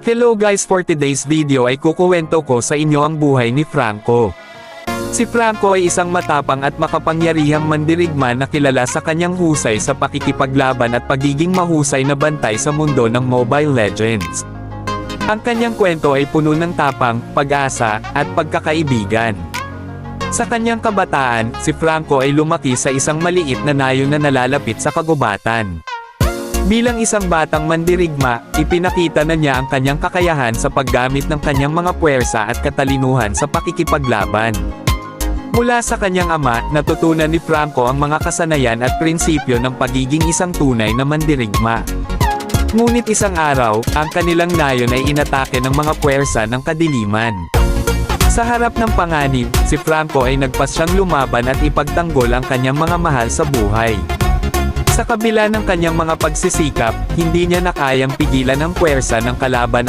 Hello guys, for today's video ay kukuwento ko sa inyo ang buhay ni Franco. Si Franco ay isang matapang at makapangyarihang mandirigma na kilala sa kanyang husay sa pakikipaglaban at pagiging mahusay na bantay sa mundo ng Mobile Legends. Ang kanyang kwento ay puno ng tapang, pag-asa, at pagkakaibigan. Sa kanyang kabataan, si Franco ay lumaki sa isang maliit na nayon na nalalapit sa kagubatan. Bilang isang batang mandirigma, ipinakita na niya ang kanyang kakayahan sa paggamit ng kanyang mga puwersa at katalinuhan sa pakikipaglaban. Mula sa kanyang ama, natutunan ni Franco ang mga kasanayan at prinsipyo ng pagiging isang tunay na mandirigma. Ngunit isang araw, ang kanilang nayon ay inatake ng mga puwersa ng kadiliman. Sa harap ng panganib, si Franco ay nagpasyang lumaban at ipagtanggol ang kanyang mga mahal sa buhay. Sa kabila ng kanyang mga pagsisikap, hindi niya nakayang pigilan ang puwersa ng kalaban